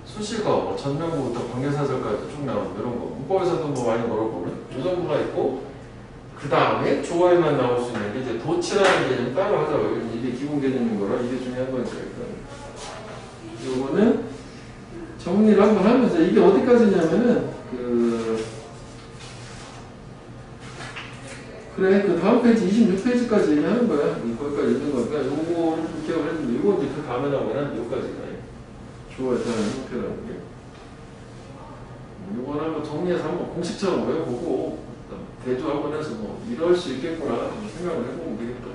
수식어, 뭐 전명구부터 관계사절까지 쭉 나오는 이런 거. 문법에서도 뭐 많이 물어보는 이 정도가 있고, 그 다음에 주어에만 나올 수 있는 게 이제 도치라는 개념 따로 하자고요. 이게 기본 개념인 거라 이게 중요한 거니까. 요거는 정리를 한번 하면서 이게 어디까지냐면은 그래 그 다음 페이지 26페이지까지 얘기하는 거야. 거기까지 있는 거니까 요거를 좀 기억을 했는데 요거 이제 그 다음에 나오면 요까지가 주어에 대한 형태라는 게. 요거는 한번 정리해서 한번 공식처럼 외워보고 대조 한번 해서 뭐 이럴 수 있겠구나 생각을 해보면 되겠다.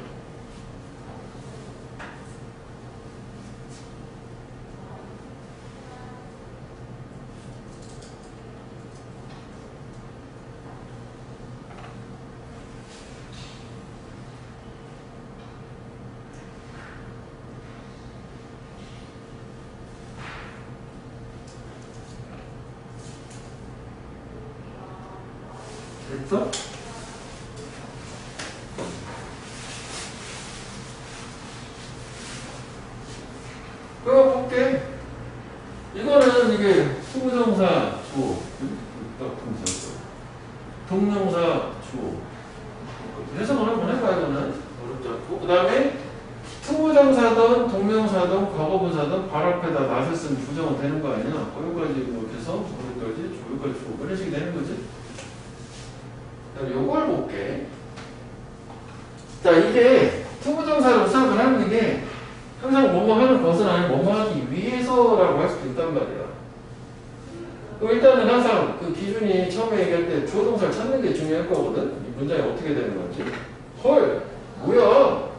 됐어? 그려볼게. 이거는 이게 투부정사 주어, 동명사 주어. 해석을 한번 해봐. 이거는 어렵지 않고. 그 다음에 투부정사든 동명사든 과거분사든 발 앞에다 낫을 쓴 부정은 되는 거 아니야? 여기까지 이렇게 해서 여기까지 여기까지 주고 이런 식이 되는 거지. 요걸 볼게. 자, 이게 투부정사로 시작을 하는 게 항상 뭐뭐 하는 것은 아니고 뭐뭐 하기 위해서라고 할 수도 있단 말이야. 그럼 일단은 항상 그 기준이 처음에 얘기할 때 주어 동사를 찾는 게 중요할 거거든. 이 문장이 어떻게 되는 건지. 헐, 뭐야?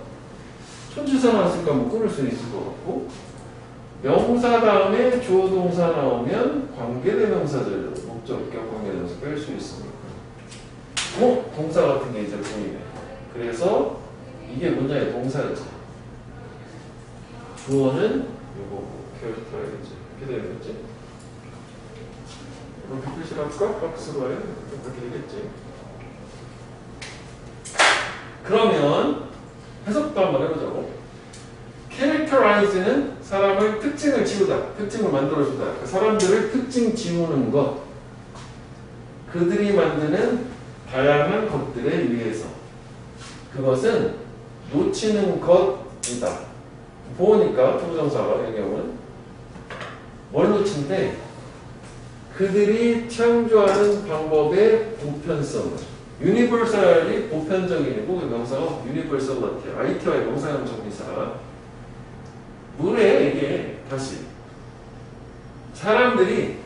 손치사 나왔으니까 뭐 끊을 수는 있을 것 같고. 명사 다음에 주어 동사 나오면 관계대명사들 목적격 관계대명사 뺄 수 있으니까. 동사 같은 게 이제 보이네. 그래서 이게 문장의 동사였지. 주어는 요거 캐릭터야겠지. 이렇게 되는 거지. 이렇게 표시를 할까? 박스로 해. 그렇게 되겠지. 그러면 해석도 한번 해보자고. characterize는 사람을 특징을 지우다, 특징을 만들어주다. 그 사람들을 특징 지우는 것. 그들이 만드는 다양한 것들에 의해서. 그것은 놓치는 것이다. 보니까 투부정사가 이 경우는 뭘 놓친대? 그들이 창조하는 방법의 보편성을. 유니버설이 보편적이고 그 명사가 유니버설 같아요. IT와의 명사형 정비사. 뭐래 이게 다시 사람들이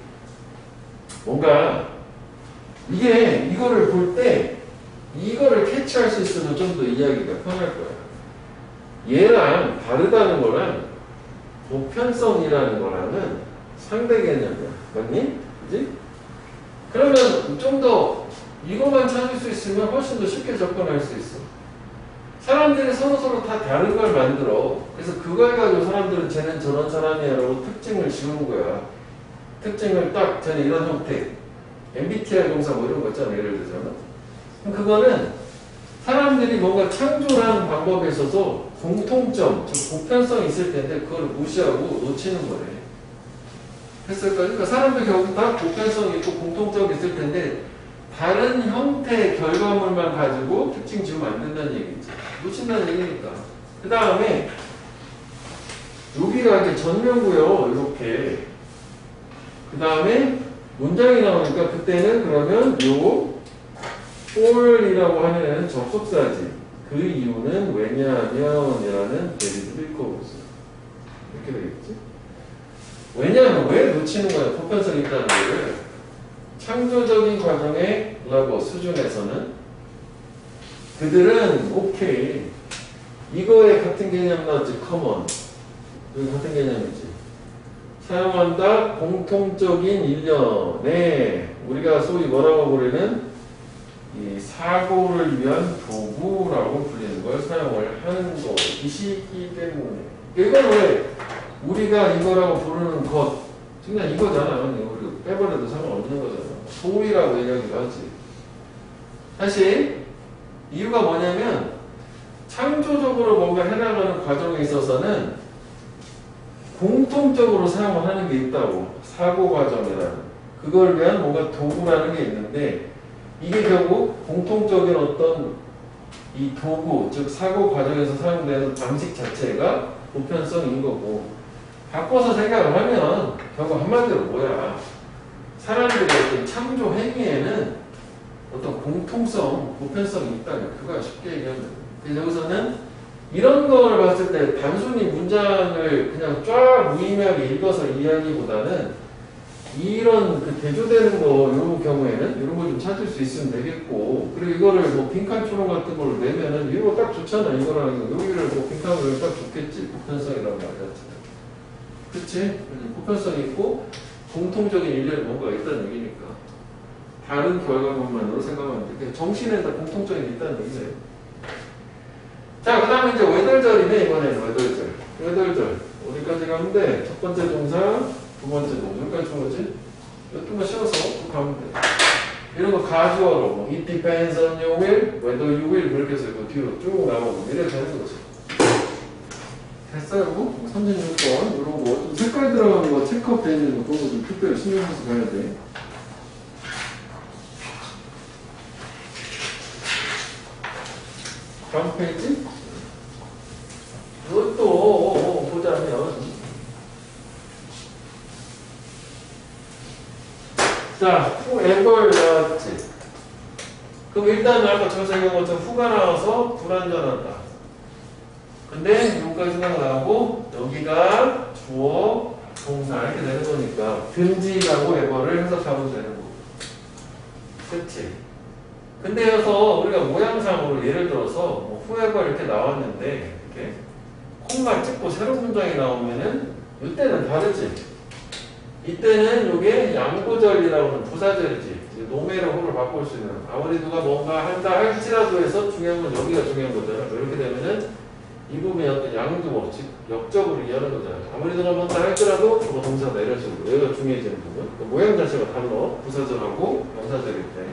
뭔가 이게 이거를 볼 때 이거를 캐치할 수 있으면 좀 더 이야기가 편할 거야. 얘랑 다르다는 거랑 보편성이라는 거랑은 상대 개념이야. 맞니? 그지? 그러면 좀 더 이것만 찾을 수 있으면 훨씬 더 쉽게 접근할 수 있어. 사람들이 서로서로 다 다른 걸 만들어. 그래서 그걸 가지고 사람들은 쟤는 저런 사람이야 라고 특징을 지우는 거야. 특징을 딱 쟤는 이런 형태. MBTI 동사 뭐 이런 거 있잖아. 예를 들자면. 그거는 사람들이 뭔가 창조하는 방법에 있어서 공통점, 즉 보편성이 있을 텐데 그걸 무시하고 놓치는 거래. 했을까? 그러니까 사람들 결국 다 보편성이 있고 공통점이 있을 텐데 다른 형태의 결과물만 가지고 특징 지우면 안 된다는 얘기지. 놓친다는 얘기니까. 그 다음에 여기가 이렇게 전면구요. 이렇게. 그 다음에 문장이 나오니까 그때는 그러면 요 for이라고 하는 접속사지. 그 이유는 왜냐하면 이라는 대리도 읽고 있어요. 이렇게 되겠지? 왜냐하면 왜 놓치는 거야? 보편성이 있다는 거를. 창조적인 과정의 레벨 수준에서는 그들은 오케이. 이거에 같은 개념 나왔지. common. 여기 같은 개념이지. 사용한다. 공통적인 일련에 우리가 소위 뭐라고 부르는 이 사고를 위한 도구라고 불리는 걸 사용을 하는 것이기 때문에 이건 왜 우리가 이거라고 부르는 것 그냥 이거잖아. 우리가 빼버려도 상관없는 거잖아. 소위라고 얘기하기도 하지. 사실 이유가 뭐냐면 창조적으로 뭔가 해나가는 과정에 있어서는 공통적으로 사용을 하는 게 있다고. 사고 과정이라는 그걸 위한 뭔가 도구라는 게 있는데 이게 결국 공통적인 어떤 이 도구, 즉 사고 과정에서 사용되는 방식 자체가 보편성인 거고 바꿔서 생각을 하면 결국 한마디로 뭐야? 사람들의 어떤 창조 행위에는 어떤 공통성, 보편성이 있다면 그거야 쉽게 얘기하면. 그래서 여기서는 이런 걸 봤을 때 단순히 문장을 그냥 쫙 무의미하게 읽어서 이해하기보다는 이런 그 대조되는 거 이런 경우에는 이런 걸 좀 찾을 수 있으면 되겠고 그리고 이거를 뭐 빈칸 추론 같은 걸로 내면은 이거 딱 좋잖아. 이거랑 여기를 뭐 빈칸으로 딱 좋겠지. 보편성이라는 말 자체가. 그치? 보편성이 있고 공통적인 일련이 뭔가 있다는 얘기니까 다른 결과물만으로 생각하면 돼. 정신에 다 공통점이 있다는 얘기네. 자, 그 다음에 이제 외덜절이네. 이번에는 외덜절. 외덜절 어디까지 가면 돼? 첫 번째 동사 두 번째 동사 여기까지 준 거지? 몇 분만 쉬어서 가면 돼. 이런 거 가주어로 뭐 it depends on your will, whether you will 그렇게 해서 그 뒤로 쭉 나오고 이래도 되는 거죠. 됐어요? 36번 이런 거좀 색깔 들어가는 거 체크업 되는 거 그런 거 좀 특별히 신경 써서 봐야 돼. 다음 페이지 이것도 보자면 자, whoever 나왔지. 그럼 일단 아까 전생한 것처럼 who가 나와서 불완전하다. 근데 여기까지가 나오고 여기가 주어, 동사 이렇게 되는 거니까 든지라고 whoever를 해석하면 되는 거고. 그치? 근데 여기서 우리가 모양상으로 예를 들어서 뭐 whoever 이렇게 나왔는데 이렇게 콤마 찍고 새로운 문장이 나오면은 이때는 다르지. 이때는 이게 양구절이라고 하는 부사절이지. 노매로 호를 바꿀 수 있는. 아무리 누가 뭔가 한다 할지라도 해서 중요한 건 여기가 중요한 거잖아. 이렇게 되면은 이 부분이 어떤 양도 역적으로 이해하는 거잖아. 아무리 누가 뭔가 할지라도 저거 동사다 이런 식으로. 여기가 중요해지는 부분. 모양 자체가 달라. 부사절하고 명사절일 때.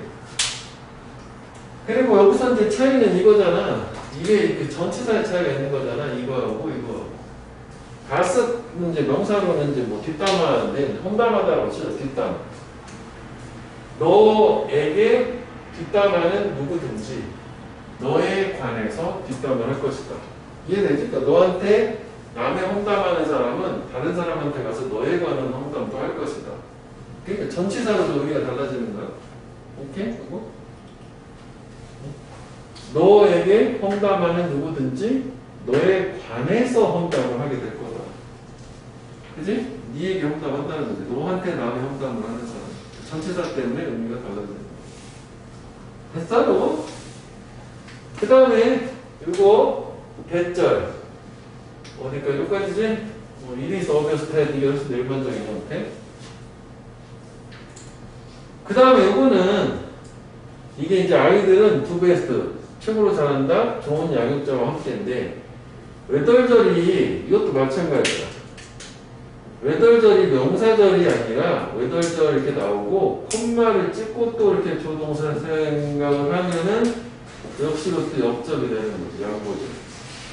그리고 여기서 이제 차이는 이거잖아. 이게 그 전치사의 차이가 있는 거잖아. 이거하고 이거. 가스는 이제 명사로는 이제 뭐 뒷담화인데 험담하다고 치죠. 뒷담. 너에게 뒷담화는 누구든지 너에 관해서 뒷담화를 할 것이다. 이해되지? 그러니까 너한테 남의 험담하는 사람은 다른 사람한테 가서 너에 관한 험담도 할 것이다. 그러니까 전치사로도 의미가 달라지는 거야. 오케이? 그리고 너에게 험담하는 누구든지 너에 관해서 험담을 하게 될 거다. 그지? 니에게 험담한다는 거지. 너한테 남의 험담을 하는 사람. 전치사 때문에 의미가 달라진다. 됐어? 이거? 그 다음에 이거 대절 어디까지? 여기까지지? 뭐 it is obvious that 이게 훨씬 일반적인 형태. 그 다음에 이거는 이게 이제 아이들은 do best 최고로 잘한다. 좋은 양육자와 함께인데 외덜절이 이것도 마찬가지야. 외덜절이 명사절이 아니라 외덜절 이렇게 나오고 콤마를 찍고 또 이렇게 조동사 생각을 하면은 역시 그것도 역접이 되는 거지. 양보죠.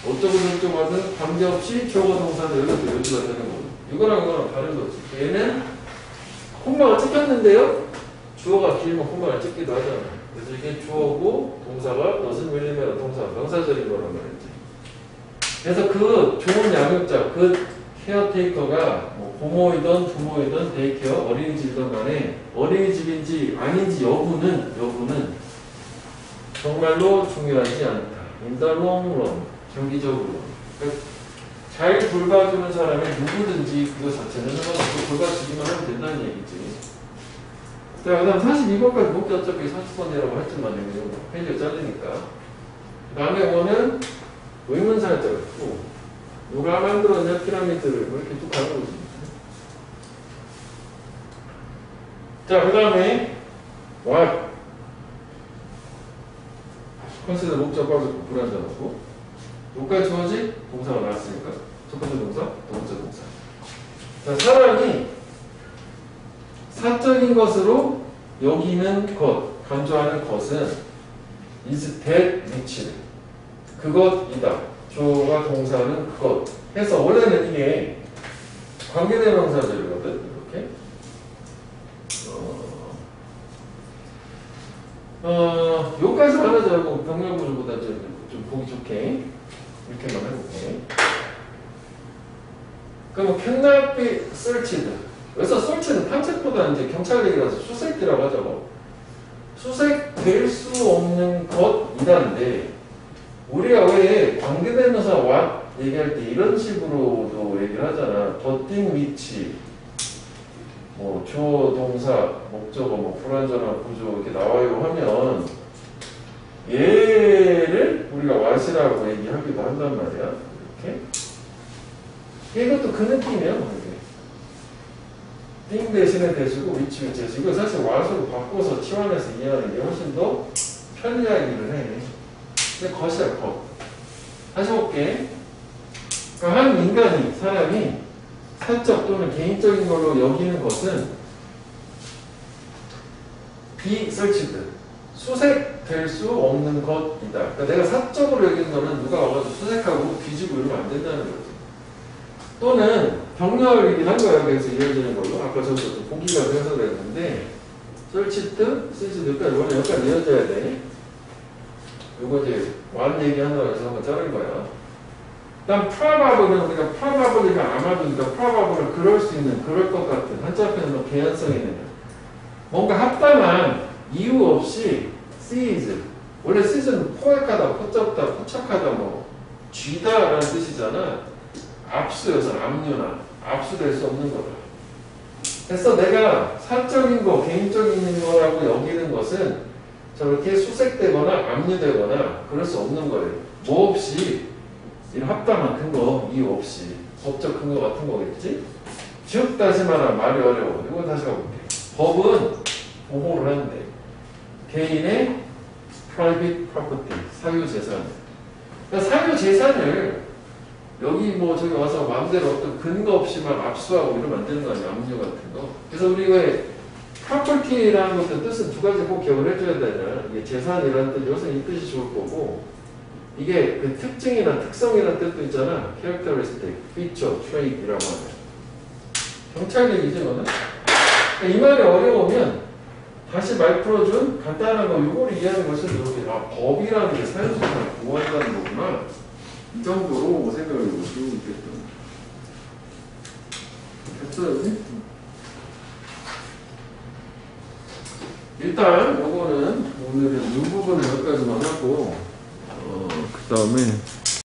어쩌고 저쩌고 하든 관계없이 주어 동사는 여기서 요지가 되는 거죠. 이거랑 이거랑 다른 거지. 얘는 콤마가 찍혔는데요. 주어가 길면 콤마를 찍기도 하잖아. 그래서 이게 주어고 동사가 너슨 윌리메라 동사 명사절인 거란 말이지. 그래서 그 좋은 양육자 그 케어테이커가 뭐 부모이든 부모이든 데이케어 어린이집이든 간에 어린이집인지 아닌지 여부는 정말로 중요하지 않다. In the long run 장기적으로 그러니까 잘 돌봐주는 사람이 누구든지 그거 자체는 돌봐주기만 하면 된다는 얘기지. 자, 그 다음 42번까지 목표 어차피 40번이라고 했지만 페이지가 잘리니까 그 다음에 이거는 의문사절 누가 만들었냐 피라미드를 이렇게 쭉 가는 거지. 자, 그 다음에 what 컨시더 목적 빠졌고 불안정하고 여기까지 주어지 동사가 나왔으니까 첫 번째 동사, 두 번째 동사. 자, 사람이 사적인 것으로 여기는 것, 강조하는 것은 is that which 그것이다. 주어가 동사는 그것 해서 원래는 이게 관계대명사절이거든. 이렇게 여기까지 하나 자고 병렬구조보다 좀 보기 좋게 이렇게만 해볼게. 그럼 cannot be searched. 그래서 search는 탐색보다 이제 경찰 얘기라서 수색이라고 하죠. 수색될 수 없는 것이다인데 우리가 왜 관계대명사 what 얘기할 때 이런 식으로도 얘기를 하잖아. the thing which 뭐 주어 동사 목적어 뭐 불완전한 구조 이렇게 나와요 하면 얘를 우리가 what이라고 얘기하기도 한단 말이야. 이렇게 이것도 그 느낌이야. thing 대신에 대주고 which 대주고 이거 사실 what으로 바꿔서 치환해서 이해하는 게 훨씬 더 편리하기를 해. 근데 것이야 것. 다시 볼게. 그러니까 한 인간이 사람이 사적 또는 개인적인 걸로 여기는 것은 비설치드 수색될 수 없는 것이다. 그러니까 내가 사적으로 여기는 거는 누가 와가지고 수색하고 뒤지고 이러면 안 된다는 거지. 또는 병렬이긴 한 거야. 그래서 이어지는 걸로. 아까 저도 좀 보기가 돼서 그랬는데 설치드, 시즈드까지 원래 여기까지 이어져야 돼. 요거 이제 완 얘기한다고 해서 한번 자른 거야. 그다음 probable는 우리가 probable가 아마도니까 probable는 그럴 수 있는, 그럴 것 같은 한자표는 개연성 있는 뭔가 합당한 이유 없이 seize 원래 seize는 포획하다, 포잡다, 포착하다 뭐 쥐다라는 뜻이잖아. 압수여서 압류나 압수될 수 없는 거다. 그래서 내가 사적인 거, 개인적인 거라고 여기는 것은 저렇게 수색되거나 압류되거나 그럴 수 없는 거예요. 뭐 없이 이런 합당한 근거, 이유 없이 법적 근거 같은 거겠지? 즉 다시 말하면 말이 어려워. 이거 다시 가볼게. 법은 보호를 하는데 개인의 private property, 사유재산. 그러니까 사유재산을 여기 뭐 저기 와서 마음대로 어떤 근거 없이 막 압수하고 이러면 안 되는 거 아니야, 압류 같은 거. 그래서 우리 왜 property라는 것도 뜻은 두 가지 꼭 기억을 해줘야 되잖아. 이게 재산이라는 뜻, 여기서 이 뜻이 좋을 거고, 이게 그 특징이나 특성이라는 뜻도 있잖아. characteristic, feature, trait이라고 하면. 경찰 얘기지, 이거는. 그러니까 이 말이 어려우면 다시 말 풀어준 간단한 거, 이걸 이해하는 것은 이렇게, 아, 법이라는 게 사유재산을 보호한다는 거구나. 이 정도로 생각을 해볼 수 있겠다. 됐어요? 일단 요거는 오늘은 이 부분을 여기까지만 하고 그 다음에